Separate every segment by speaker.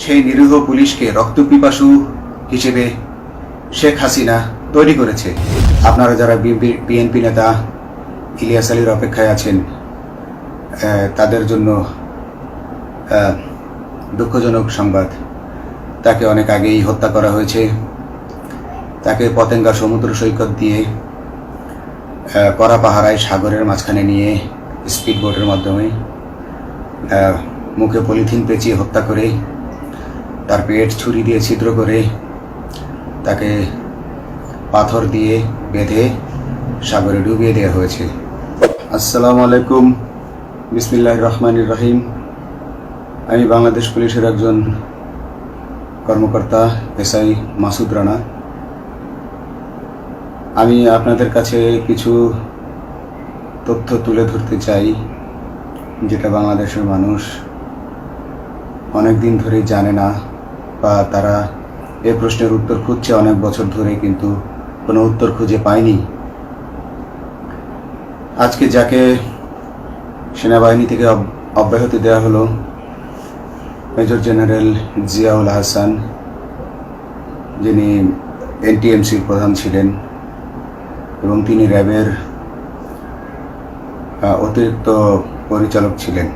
Speaker 1: সেই নিরীহ পুলিশকে রক্তপিপাসু হিসেবে শেখ হাসিনা তৈরি করেছে। আপনারা যারা বিএনপি নেতা ইলিয়াস আলীর অপেক্ষায় আছেন, তাদের জন্য দুঃখজনক সংবাদ। তাকে অনেক আগেই হত্যা করা হয়েছে। তাকে পতেঙ্গা সমুদ্র সৈকত দিয়ে কড়া পাহারায় সাগরের মাঝখানে নিয়ে স্পিডবোটের মাধ্যমে মুখে পলিথিন পেঁচিয়ে হত্যা করে, তার পেট ছুরি দিয়ে ছিদ্র করে, তাকে পাথর দিয়ে বেঁধে সাগরে ডুবিয়ে দেওয়া হয়েছে। আসসালামু আলাইকুম, বিসমিল্লাহির রহমানির রহিম। আমি বাংলাদেশ পুলিশের একজন কর্মকর্তা এসআই মাসুদ রানা। আমি আপনাদের কাছে কিছু তথ্য তুলে ধরতে চাই, যেটা বাংলাদেশের মানুষ অনেক দিন ধরেই জানে না, বা তারা এই প্রশ্নের উত্তর খুঁজছে অনেক বছর ধরে, কিন্তু কোনো উত্তর খুঁজে পায়নি। আজকে যাকে সেনাবাহিনী থেকে অব্যাহতি দেওয়া হলো, মেজর জেনারেল জিয়াউল হাসান, যিনি এনটিএমসির প্রধান ছিলেন এবং তিনি র্যাবের অতিরিক্ত পরিচালক ছিলেন।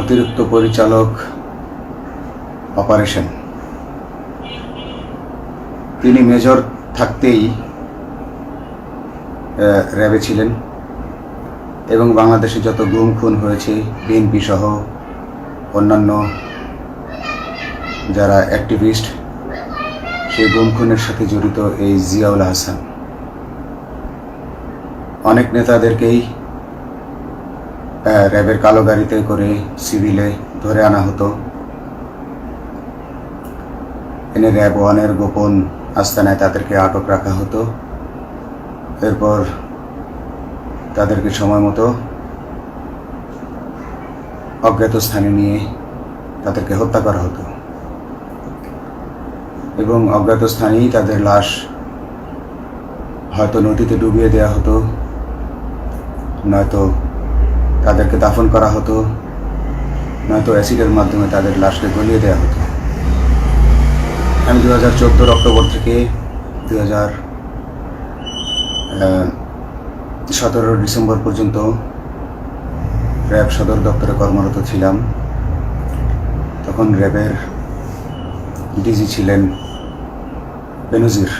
Speaker 1: অতিরিক্ত পরিচালক অপারেশন। তিনি মেজর থাকতেই র্যাবে ছিলেন এবং বাংলাদেশে যত গুম খুন হয়েছে, বিএনপি সহ অন্যান্য যারা অ্যাক্টিভিস্ট, সেই গুম খুনের সাথে জড়িত এই জিয়াউল হাসান। অনেক নেতাদেরকেই র্যাবের কালো গাড়িতে করে সিভিলে ধরে আনা হতো, এনে র্যাব ওয়ানের গোপন আস্তানায় তাদেরকে আটক রাখা হতো। এরপর তাদেরকে সময় মতো অজ্ঞাত স্থানে নিয়ে তাদেরকে হত্যা করা হতো এবং অজ্ঞাত স্থানেই তাদের লাশ হয়তো নদীতে ডুবিয়ে দেওয়া হতো, নয়তো তাদেরকে দাফন করা হতো, নয়তো অ্যাসিডের মাধ্যমে তাদের লাশকে গলিয়ে দেওয়া হতো। আমি 2014 অক্টোবর থেকে 2017 ডিসেম্বর পর্যন্ত র্যাব সদর দপ্তরে কর্মরত ছিলাম। তখন র্যাবের ডিজি ছিলেন বেনজির,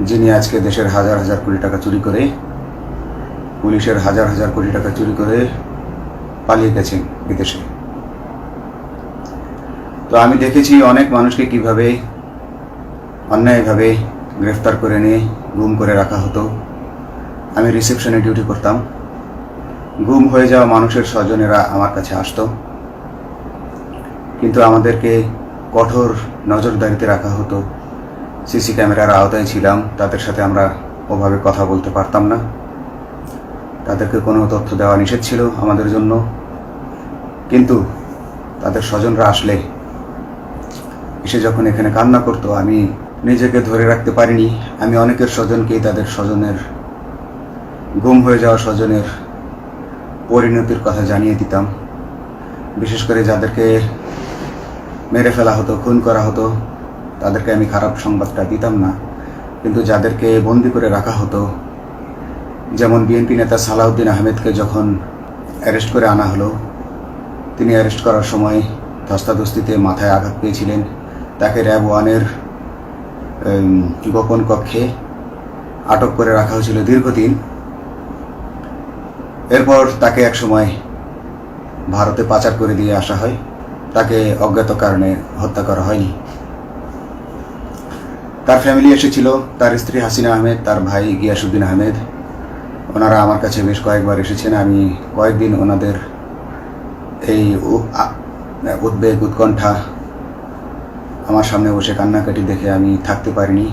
Speaker 1: যিনি আজকে দেশের হাজার হাজার কোটি টাকা চুরি করে, পুলিশের হাজার হাজার কোটি টাকা চুরি করে পালিয়ে গেছেন বিদেশে। তো আমি দেখেছি অনেক মানুষকে কিভাবে অন্যায়ভাবে গ্রেফতার করে নিয়ে গুম করে রাখা হতো। আমি রিসেপশনে ডিউটি করতাম। গুম হয়ে যাওয়া মানুষের স্বজনেরা আমার কাছে আসতো, কিন্তু আমাদেরকে কঠোর নজরদারিতে রাখা হতো। সিসি ক্যামেরার আওতায় ছিলাম, তাদের সাথে আমরা ওভাবে কথা বলতে পারতাম না। তাদেরকে কোনো তথ্য দেওয়া নিষেধ ছিল আমাদের জন্য। কিন্তু তাদের স্বজনরা আসলে এসে যখন এখানে কান্না করতো, আমি নিজেকে ধরে রাখতে পারিনি। আমি অনেকের স্বজনকেই তাদের স্বজনের, গুম হয়ে যাওয়া স্বজনের পরিণতির কথা জানিয়ে দিতাম। বিশেষ করে যাদেরকে মেরে ফেলা হতো, খুন করা হতো, তাদেরকে আমি খারাপ সংবাদটা দিতাম না। কিন্তু যাদেরকে বন্দি করে রাখা হতো, যেমন বিএনপি নেতা সালাউদ্দিন আহমেদকে যখন অ্যারেস্ট করে আনা হলো, তিনি অ্যারেস্ট করার সময় ধস্তাধস্তিতে মাথায় আঘাত পেয়েছিলেন। তাকে র্যাব ওয়ানের গোপন কক্ষে আটক করে রাখা হয়েছিল দীর্ঘদিন। এরপর তাকে এক সময় ভারতে পাচার করে দিয়ে আসা হয়। তাকে অজ্ঞাত কারণে হত্যা করা হয়নি। তার ফ্যামিলি এসেছিল, তার স্ত্রী হাসিনা আহমেদ, তার ভাই গিয়াসউদ্দিন আহমেদ। ওনারা আমার কাছে বেশ কয়েকবার এসেছেন। আমি কয়েকদিন ওনাদের এই উদ্বেগ, উৎকণ্ঠা আমার সামনে বসে কান্নাকাটি দেখে আমি থাকতে পারিনি।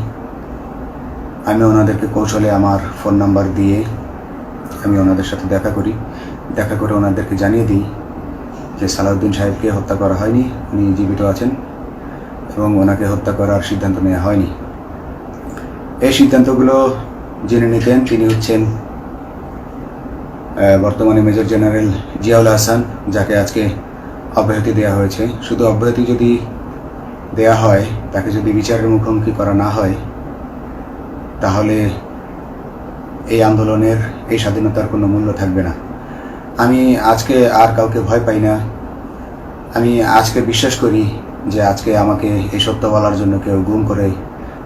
Speaker 1: আমি ওনাদেরকে কৌশলে আমার ফোন নাম্বার দিয়ে আমি ওনাদের সাথে দেখা করে ওনাদেরকে জানিয়ে দিই যে সালাউদ্দিন সাহেবকে হত্যা করা হয়নি, উনি জীবিত আছেন এবং ওনাকে হত্যা করার সিদ্ধান্ত নেওয়া হয়নি। এই সিদ্ধান্তগুলো যিনি নিতেন তিনি হচ্ছেন বর্তমানে মেজর জেনারেল জিয়াউল হাসান, যাকে আজকে অব্যাহতি দেওয়া হয়েছে। শুধু অব্যাহতি যদি দেয়া হয়, তাকে যদি বিচারের মুখোমুখি করা না হয়, তাহলে এই আন্দোলনের, এই স্বাধীনতার কোনো মূল্য থাকবে না। আমি আজকে আর কাউকে ভয় পাই না। আমি আজকে বিশ্বাস করি যে আজকে আমাকে এই সত্য বলার জন্য কেউ গুম করে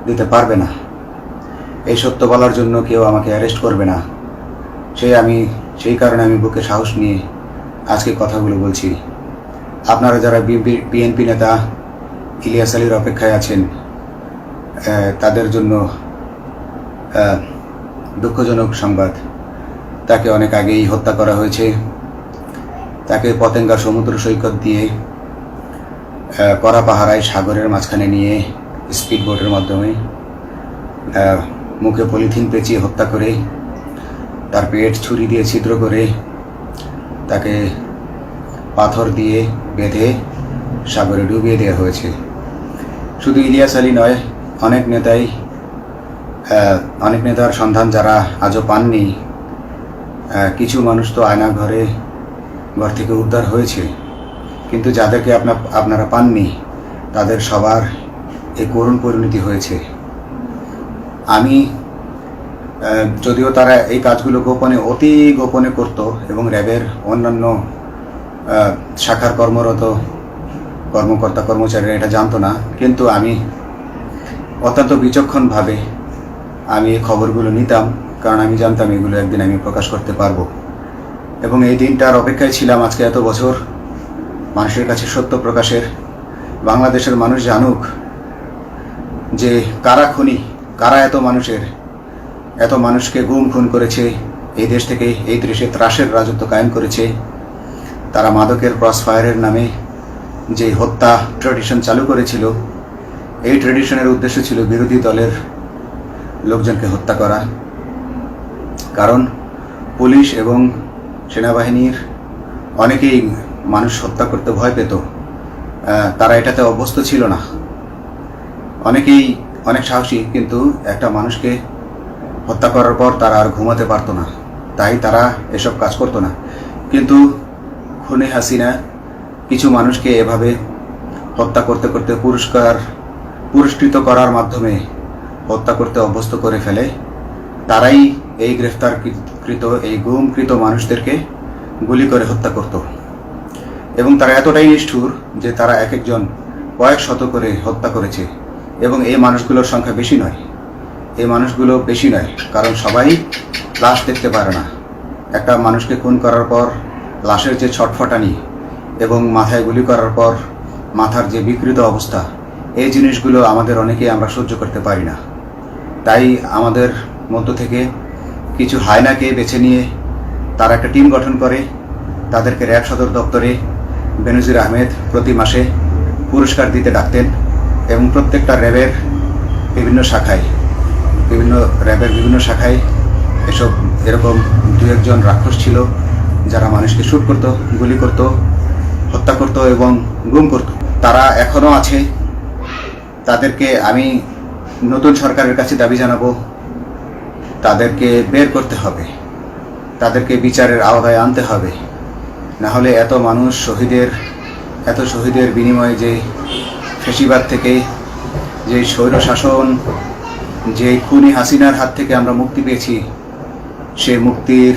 Speaker 1: দিতে পারবে না, এই সত্য বলার জন্য কেউ আমাকে অ্যারেস্ট করবে না। সেই কারণে আমি বুকে সাহস নিয়ে আজকে কথাগুলো বলছি। আপনারা যারা বিএনপি নেতা ইলিয়াস আলীর অপেক্ষায় আছেন, তাদের জন্য দুঃখজনক সংবাদ। তাকে অনেক আগেই হত্যা করা হয়েছে। তাকে পতেঙ্গা সমুদ্র সৈকত দিয়ে কড়া পাহারায় সাগরের মাঝখানে নিয়ে স্পিড বোটের মাধ্যমে মুখে পলিথিন পেঁচিয়ে হত্যা করে, তার পেট ছুরি দিয়ে ছিদ্র করে, তাকে পাথর দিয়ে বেঁধে সাগরে ডুবিয়ে দেওয়া হয়েছে। শুধু ইলিয়াস আলী নয়, অনেক নেতার সন্ধান যারা আজও পাননি। কিছু মানুষ তো ঘর থেকে উদ্ধার হয়েছে, কিন্তু যাদেরকে আপনারা পাননি, তাদের সবার এই করুণ পরিণতি হয়েছে। আমি যদিও তারা এই কাজগুলো গোপনে, অতি গোপনে করত এবং র্যাবের অন্যান্য শাখার কর্মরত কর্মকর্তা কর্মচারীরা এটা জানতো না, কিন্তু আমি অত্যন্ত বিচক্ষণভাবে আমি এই খবরগুলো নিতাম, কারণ আমি জানতাম এগুলো একদিন আমি প্রকাশ করতে পারবো। এবং এই দিনটার অপেক্ষায় ছিলাম আজকে এত বছর, মানুষের কাছে সত্য প্রকাশের। বাংলাদেশের মানুষ জানুক যে কারা খুনি, কারা এত মানুষকে গুম খুন করেছে, এই দেশ থেকে এই দেশে ত্রাসের রাজত্ব কায়েম করেছে। তারা মাদকের ক্রস ফায়ারের নামে যে হত্যা ট্র্যাডিশন চালু করেছিল, এই ট্র্যাডিশনের উদ্দেশ্য ছিল বিরোধী দলের লোকজনকে হত্যা করা। কারণ পুলিশ এবং সেনাবাহিনীর অনেকেই মানুষ হত্যা করতে ভয় পেত, তারা এটাতে অভ্যস্ত ছিল না। অনেকেই অনেক সাহসী, কিন্তু একটা মানুষকে হত্যা করার পর তারা আর ঘুমাতে পারতো না, তাই তারা এসব কাজ করতো না। কিন্তু খুনে হাসিনা কিছু মানুষকে এভাবে হত্যা করতে করতে পুরস্কৃত করার মাধ্যমে হত্যা করতে অভ্যস্ত করে ফেলে। তারাই এই গ্রেফতারকৃত, এই গুমকৃত মানুষদেরকে গুলি করে হত্যা করত। এবং তারা এতটাই নিষ্ঠুর যে তারা এক একজন কয়েক শত করে হত্যা করেছে। এবং এই মানুষগুলোর সংখ্যা বেশি নয়, কারণ সবাই লাশ দেখতে পারে না। একটা মানুষকে খুন করার পর লাশের যে ছটফটানি এবং মাথায় গুলি করার পর মাথার যে বিকৃত অবস্থা, এই জিনিসগুলো আমাদের অনেকেই আমরা সহ্য করতে পারি না। তাই আমাদের মধ্য থেকে কিছু হায়নাকে বেছে নিয়ে তারা একটা টিম গঠন করে। তাদেরকে র্যাব সদর দপ্তরে বেনজির আহমেদ প্রতি মাসে পুরস্কার দিতে ডাকতেন এবং প্রত্যেকটা র্যাবের বিভিন্ন শাখায় এরকম দু একজন রাক্ষস ছিল যারা মানুষকে শুট করত, গুলি করত, হত্যা করত এবং গুম করত। তারা এখনও আছে। তাদেরকে আমি নতুন সরকারের কাছে দাবি জানাবো, তাদেরকে বের করতে হবে, তাদেরকে বিচারের আওতায় আনতে হবে। না হলে এত শহীদের বিনিময়ে যে ফ্যাসিবাদ থেকে, যে স্বৈর শাসন, যে খুনি হাসিনার হাত থেকে আমরা মুক্তি পেয়েছি, সে মুক্তির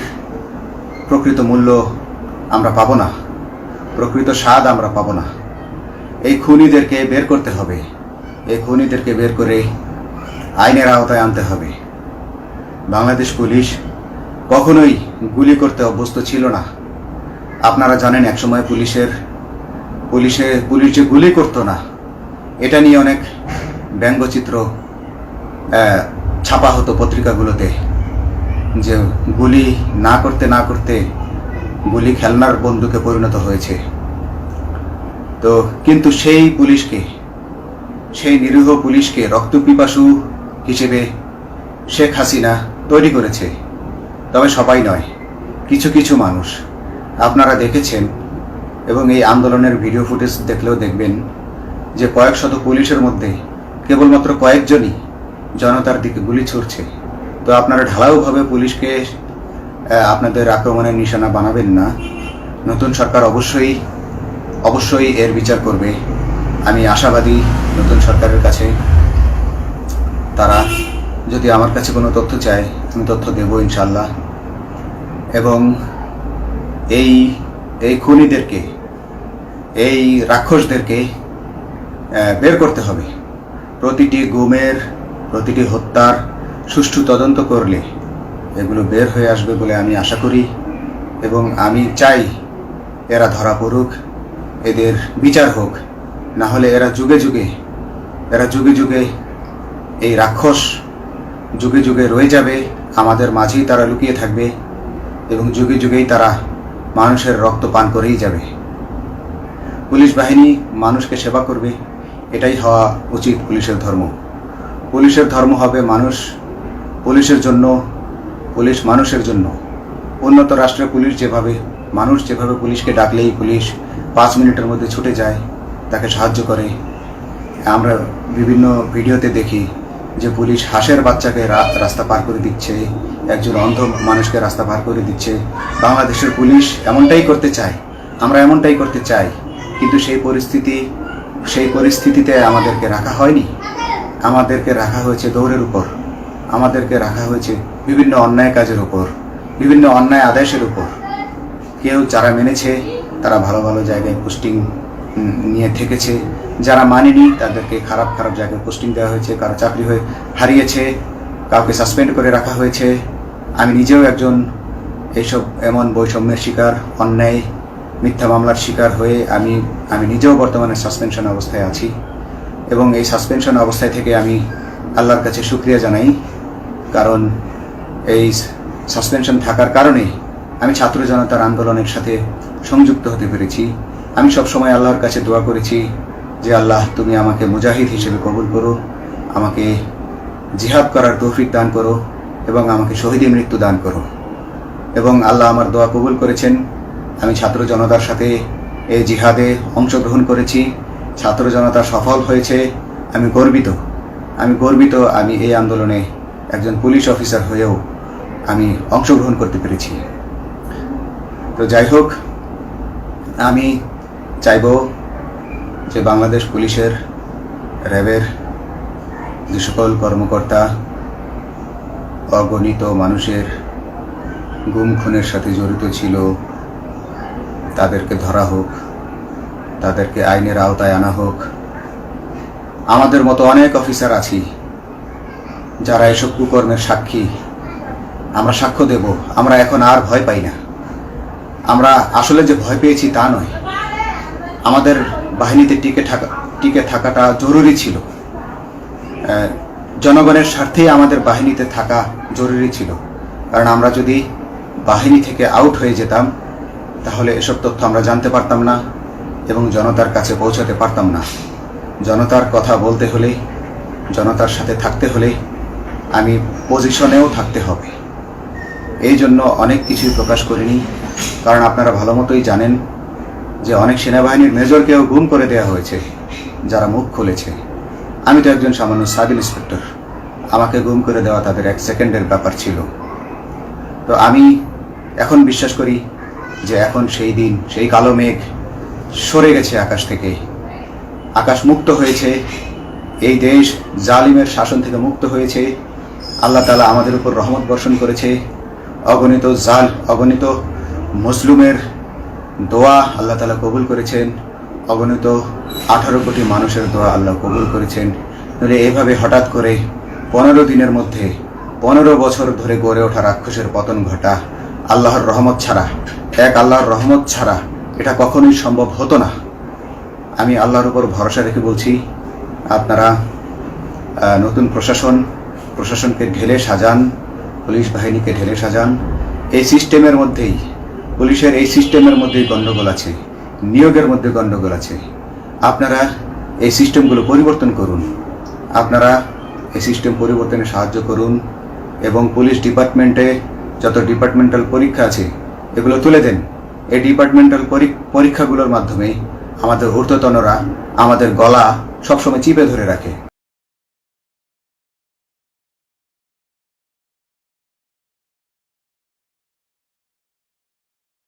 Speaker 1: প্রকৃত মূল্য আমরা পাবো না, প্রকৃত স্বাদ আমরা পাবো না। এই খুনিদেরকে বের করতে হবে, এই খুনিদেরকে বের করে আইনের আওতায় আনতে হবে। বাংলাদেশ পুলিশ কখনোই গুলি করতে অভ্যস্ত ছিল না। আপনারা জানেন একসময় পুলিশ যে গুলি করতো না, এটা নিয়ে অনেক ব্যঙ্গচিত্র ছাপা হতো পত্রিকাগুলোতে, যে গুলি না করতে গুলি খেলনার বন্দুকে পরিণত হয়েছে। তো কিন্তু সেই নিরীহ পুলিশকে রক্তপিপাসু হিসেবে শেখ হাসিনা তৈরি করেছে। তবে সবাই নয়, কিছু কিছু মানুষ। আপনারা দেখেছেন এবং এই আন্দোলনের ভিডিও ফুটেজ দেখলেও দেখবেন যে কয়েক শত পুলিশের মধ্যে কেবলমাত্র কয়েকজনই জনতার দিকে গুলি ছুড়ছে। তো আপনারা ঢালাওভাবে পুলিশকে আপনাদের আক্রমণের নিশানা বানাবেন না। নতুন সরকার অবশ্যই এর বিচার করবে। আমি আশাবাদী নতুন সরকারের কাছে তারা যদি আমার কাছে কোনো তথ্য চায় আমি তথ্য দেব ইনশাল্লাহ। এবং এই খুনিদেরকে, এই রাক্ষসদেরকে বের করতে হবে। প্রতিটি গুমের, প্রতিটি হত্যার সুষ্ঠু তদন্ত করলে এগুলো বের হয়ে আসবে বলে আমি আশা করি। এবং আমি চাই এরা ধরা পড়ুক, এদের বিচার হোক। না হলে এরা যুগে যুগে এই রাক্ষস যুগে যুগে রয়ে যাবে, আমাদের মাঝেই তারা লুকিয়ে থাকবে এবং যুগে যুগেই তারা মানুষের রক্ত পান করেই যাবে। পুলিশ বাহিনী মানুষকে সেবা করবে, এটাই হওয়া উচিত পুলিশের ধর্ম। পুলিশের ধর্ম হবে পুলিশের জন্য, পুলিশ মানুষের জন্য। উন্নত রাষ্ট্রের পুলিশ মানুষ যেভাবে পুলিশকে ডাকলেই পুলিশ 5 মিনিটের মধ্যে ছুটে যায়, তাকে সাহায্য করে। আমরা বিভিন্ন ভিডিওতে দেখি যে পুলিশ হাঁসের বাচ্চাকে রাস্তা পার করে দিচ্ছে, একজন অন্ধ মানুষকে রাস্তা পার করে দিচ্ছে। বাংলাদেশের পুলিশ এমনটাই করতে চায়, আমরা এমনটাই করতে চাই, কিন্তু সেই পরিস্থিতিতে আমাদেরকে রাখা হয়নি। আমাদেরকে রাখা হয়েছে দৌড়ের উপর, আমাদেরকে রাখা হয়েছে বিভিন্ন অন্যায় কাজের উপর, বিভিন্ন অন্যায় আদেশের উপর। কেউ যারা মেনেছে তারা ভালো ভালো জায়গায় পোস্টিং নিয়ে থেকেছে, যারা মানেনি তাদেরকে খারাপ জায়গায় পোস্টিং দেওয়া হয়েছে, কারো চাকরি হারিয়েছে, কাউকে সাসপেন্ড করে রাখা হয়েছে। আমি নিজেও একজন এমন বৈষম্যের শিকার, অন্যায় মিথ্যা মামলার শিকার হয়ে আমি নিজেও বর্তমানে সাসপেনশন অবস্থায় আছি। এবং এই সাসপেনশন অবস্থায় থেকে আমি আল্লাহর কাছে শুকরিয়া জানাই, কারণ এই সাসপেনশন থাকার কারণে আমি ছাত্র জনতার আন্দোলনের সাথে সংযুক্ত হতে পেরেছি। আমি সবসময় আল্লাহর কাছে দোয়া করেছি যে আল্লাহ তুমি আমাকে মুজাহিদ হিসেবে কবুল করো, আমাকে জিহাদ করার তৌফিক দান করো এবং আমাকে শহীদী মৃত্যু দান করো। এবং আল্লাহ আমার দোয়া কবুল করেছেন। আমি ছাত্র জনতার সাথে এই জিহাদে অংশগ্রহণ করেছি, ছাত্র জনতা সফল হয়েছে। আমি গর্বিত আমি এই আন্দোলনে একজন পুলিশ অফিসার হয়েও আমি অংশগ্রহণ করতে পেরেছি। তো যাই হোক, আমি চাইব যে বাংলাদেশ পুলিশের, র্যাবের যে সকল কর্মকর্তা অগণিত মানুষের গুম খুনের সাথে জড়িত ছিল তাদেরকে ধরা হোক, তাদেরকে আইনের আওতায় আনা হোক। আমাদের মতো অনেক অফিসার আছি যারা এসব কুকর্মের সাক্ষী, আমরা সাক্ষ্য দেব। আমরা এখন আর ভয় পাই না। আমরা আসলে যে ভয় পেয়েছি তা নয়, আমাদের বাহিনীতে টিকে থাকাটা জরুরি ছিল। জনগণের স্বার্থেই আমাদের বাহিনীতে থাকা জরুরি ছিল, কারণ আমরা যদি বাহিনী থেকে আউট হয়ে যেতাম তাহলে এসব তথ্য আমরা জানতে পারতাম না এবং জনতার কাছে পৌঁছাতে পারতাম না। জনতার কথা বলতে হলে, জনতার সাথে থাকতে হলে আমি পজিশনেও থাকতে হবে। এই জন্য অনেক কিছুই প্রকাশ করিনি, কারণ আপনারা ভালো মতোই জানেন যে অনেক সেনাবাহিনীর মেজরকেও গুম করে দেওয়া হয়েছে যারা মুখ খুলেছে। আমি তো একজন সামান্য সাব ইন্সপেক্টর, আমাকে গুম করে দেওয়া তাদের 1 সেকেন্ডের ব্যাপার ছিল। তো আমি এখন বিশ্বাস করি যে এখন সেই দিন, সেই কালো মেঘ সরে গেছে আকাশ থেকে, আকাশ মুক্ত হয়েছে, এই দেশ জালিমের শাসন থেকে মুক্ত হয়েছে। আল্লাহ তাআলা আমাদের উপর রহমত বর্ষণ করেছে। অগণিত মুসলিমের দোয়া আল্লাহ তাআলা কবুল করেছেন, অগণিত 18 কোটি মানুষের দোয়া আল্লাহ কবুল করেছেন। তাহলে এইভাবে হঠাৎ করে 15 দিনের মধ্যে 15 বছর ধরে গড়ে ওঠা রাক্ষসের পতন ঘটা আল্লাহর রহমত ছাড়া, আল্লাহর রহমত ছাড়া এটা কখনোই সম্ভব হতো না। আমি আল্লাহর উপর ভরসা রেখে বলছি, আপনারা নতুন প্রশাসনকে ঢেলে সাজান, পুলিশ বাহিনীকে ঢেলে সাজান। এই সিস্টেমের মধ্যেই, পুলিশের এই সিস্টেমের মধ্যেই গণ্ডগোল আছে, নিয়োগের মধ্যে গণ্ডগোল আছে। আপনারা এই সিস্টেমগুলো পরিবর্তন করুন, আপনারা এই সিস্টেম পরিবর্তনে সাহায্য করুন এবং পুলিশ ডিপার্টমেন্টে যত ডিপার্টমেন্টাল পরীক্ষা আছে এগুলো তুলে দেন। এই ডিপার্টমেন্টাল পরীক্ষাগুলোর মাধ্যমে আমাদের ঊর্ধ্বতনরা আমাদের গলা সবসময় চিপে ধরে রাখে।